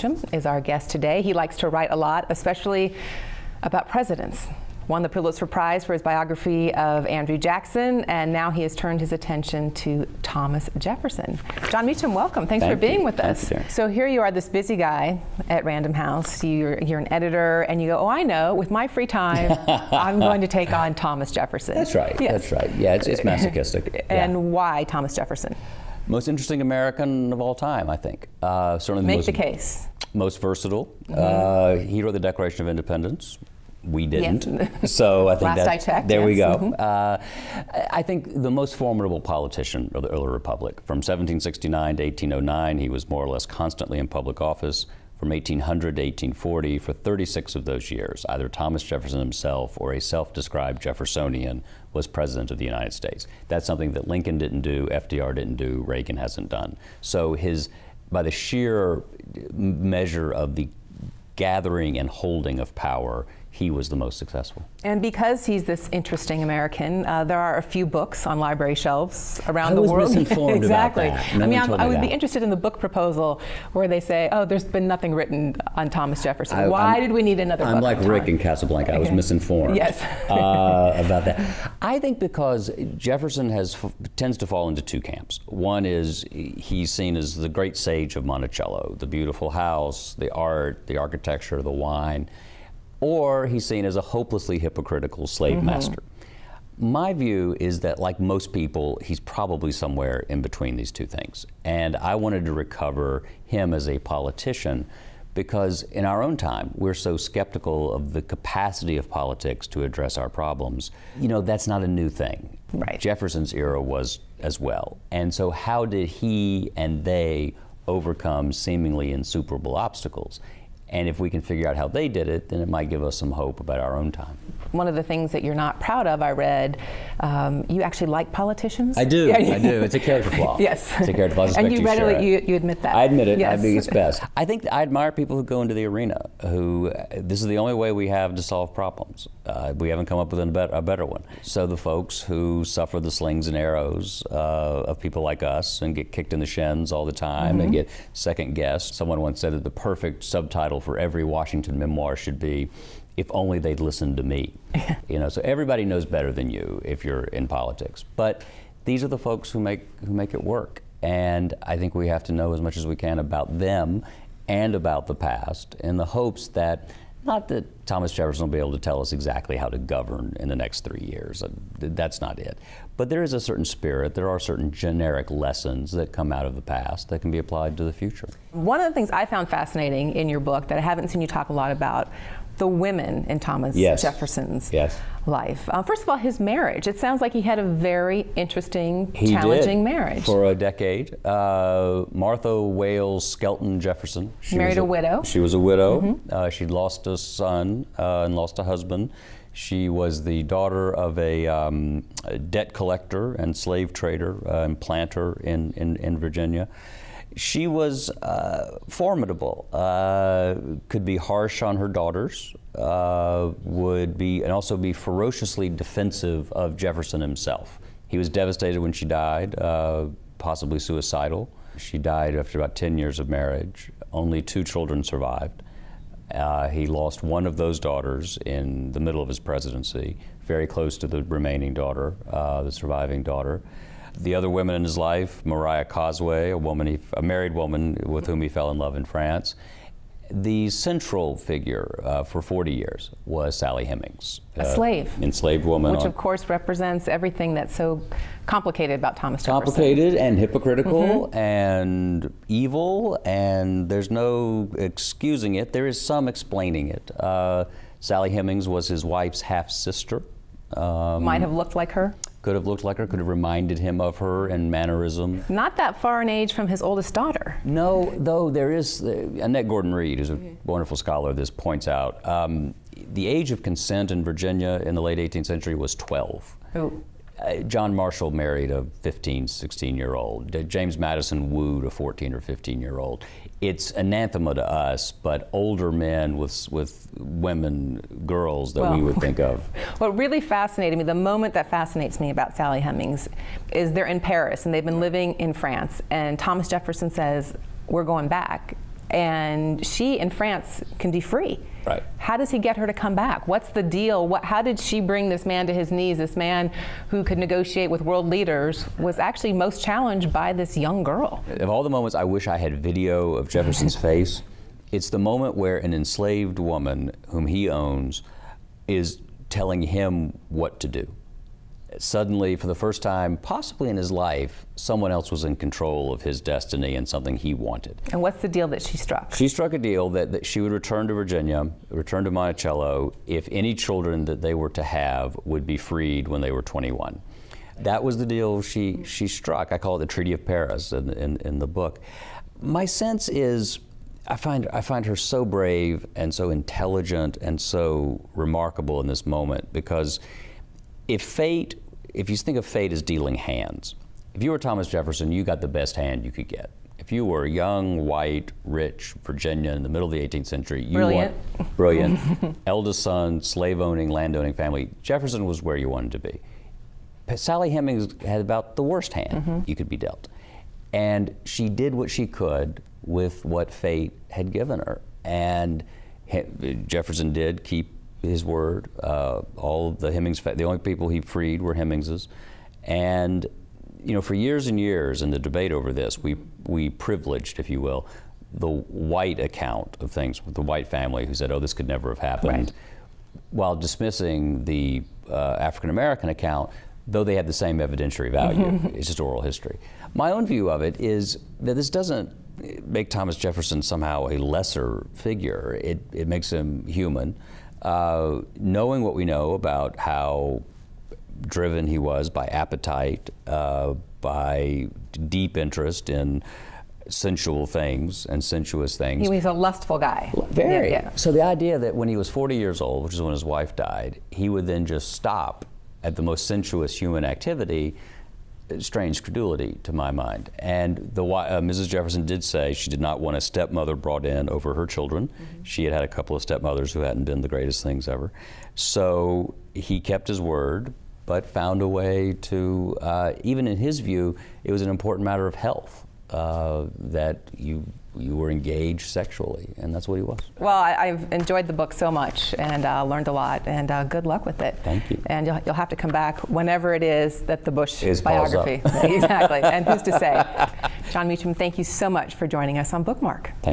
Meacham is our guest today. He likes to write a lot, especially about presidents. Won the Pulitzer Prize for his biography of Andrew Jackson, and now he has turned his attention to Thomas Jefferson. John Meacham, welcome. Thanks for being with us. So here you are, this busy guy at Random House. You're an editor, and you go, oh, I know, with my free time, I'm going to take on Thomas Jefferson. That's right. Yes. That's right. Yeah, it's masochistic. And why Thomas Jefferson? Most interesting American of all time, I think. Certainly Make the case. Most versatile. He wrote the Declaration of Independence. We didn't. Yes. So I think Last I checked, there we yes. go. I think the most formidable politician of the early republic. From 1769 to 1809, he was more or less constantly in public office. From 1800 to 1840, for 36 of those years, either Thomas Jefferson himself or a self-described Jeffersonian was president of the United States. That's something that Lincoln didn't do, FDR didn't do, Reagan hasn't done. So by the sheer measure of the gathering and holding of power, he was the most successful. And because he's this interesting American, there are a few books on library shelves around the world. I was misinformed exactly. about that. No I would be interested in the book proposal where they say, oh, there's been nothing written on Thomas Jefferson. Why did we need another book? I'm like Rick in Casablanca. I was misinformed yes. About that. I think because Jefferson tends to fall into two camps. One is he's seen as the great sage of Monticello, the beautiful house, the art, the architecture, the wine. Or he's seen as a hopelessly hypocritical slave master. My view is that, like most people, he's probably somewhere in between these two things. And I wanted to recover him as a politician because in our own time, we're so skeptical of the capacity of politics to address our problems. You know, that's not a new thing. Right. Jefferson's era was as well. And so how did he and they overcome seemingly insuperable obstacles? And if we can figure out how they did it, then it might give us some hope about our own time. One of the things that you're not proud of, I read, you actually like politicians? I do, I do. It's a character flaw. Yes. It's a character flaw. And you readily, you admit that. I admit it. Yes. I think it's best. I think I admire people who go into the arena, this is the only way we have to solve problems. We haven't come up with a better one. So the folks who suffer the slings and arrows of people like us and get kicked in the shins all the time and get second guessed. Someone once said that the perfect subtitle for every Washington memoir should be, if only they'd listened to me. You know, so everybody knows better than you if you're in politics. But these are the folks who make it work. And I think we have to know as much as we can about them and about the past in the hopes that, not that Thomas Jefferson will be able to tell us exactly how to govern in the next 3 years. That's not it. But there is a certain spirit, there are certain generic lessons that come out of the past that can be applied to the future. One of the things I found fascinating in your book that I haven't seen you talk a lot about, the women in Thomas Jefferson's life. First of all, his marriage. It sounds like he had a very interesting, challenging marriage. For a decade. Martha Wales Skelton Jefferson. She married a widow. She was a widow. She'd lost a son and lost a husband. She was the daughter of a debt collector and slave trader and planter in Virginia. She was formidable, could be harsh on her daughters, and also be ferociously defensive of Jefferson himself. He was devastated when she died, possibly suicidal. She died after about 10 years of marriage. Only 2 children survived. He lost one of those daughters in the middle of his presidency, very close to the remaining daughter, the surviving daughter. The other women in his life, Maria Causeway, a married woman with whom he fell in love in France. The central figure for 40 years was Sally Hemings. A slave. Enslaved woman. Which of course represents everything that's so complicated about Thomas Jefferson. Complicated and hypocritical and evil, and there's no excusing it. There is some explaining it. Sally Hemings was his wife's half-sister. Might have looked like her. Could have looked like her, could have reminded him of her in mannerism. Not that far in age from his oldest daughter. No, though there is, Annette Gordon-Reed, who's a wonderful scholar of this, points out, the age of consent in Virginia in the late 18th century was 12. Ooh. John Marshall married a 15, 16-year-old. James Madison wooed a 14 or 15-year-old. It's anathema to us, but older men with women, girls that we would think of. What really fascinated me, the moment that fascinates me about Sally Hemings, is they're in Paris and they've been living in France, and Thomas Jefferson says, we're going back. and she in France can be free. Right. How does he get her to come back? What's the deal? How did she bring this man to his knees? This man who could negotiate with world leaders was actually most challenged by this young girl. Of all the moments I wish I had video of Jefferson's face, it's the moment where an enslaved woman whom he owns is telling him what to do. Suddenly, for the first time, possibly in his life, someone else was in control of his destiny and something he wanted. And what's the deal that she struck? She struck a deal that she would return to Virginia, return to Monticello, if any children that they were to have would be freed when they were 21. That was the deal she struck. I call it the Treaty of Paris in the book. My sense is, I find her so brave and so intelligent and so remarkable in this moment, because if you think of fate as dealing hands, if you were Thomas Jefferson, you got the best hand you could get. If you were a young, white, rich Virginian in the middle of the 18th century, brilliant, eldest son, slave-owning, land-owning family, Jefferson was where you wanted to be. Sally Hemings had about the worst hand you could be dealt. And she did what she could with what fate had given her. And Jefferson did keep his word. All the Hemings, the only people he freed were Hemingses. And for years and years in the debate over this, we privileged, if you will, the white account of things, with the white family who said, oh, this could never have happened, right, while dismissing the African-American account, though they have the same evidentiary value. It's just oral history. My own view of it is that this doesn't make Thomas Jefferson somehow a lesser figure. It makes him human. Knowing what we know about how driven he was by appetite, by deep interest in sensual things and sensuous things. He was a lustful guy. Very. Yeah. So the idea that when he was 40 years old, which is when his wife died, he would then just stop at the most sensuous human activity, strange credulity to my mind. And Mrs. Jefferson did say she did not want a stepmother brought in over her children. She had had a couple of stepmothers who hadn't been the greatest things ever. So he kept his word, but found a way to, even in his view, it was an important matter of health, that you were engaged sexually, and that's what he was. Well, I've enjoyed the book so much and learned a lot, and good luck with it. Thank you. And you'll have to come back whenever it is that the Bush His paws up. biography. Exactly, and who's to say. John Meacham, thank you so much for joining us on Bookmark. Thank you.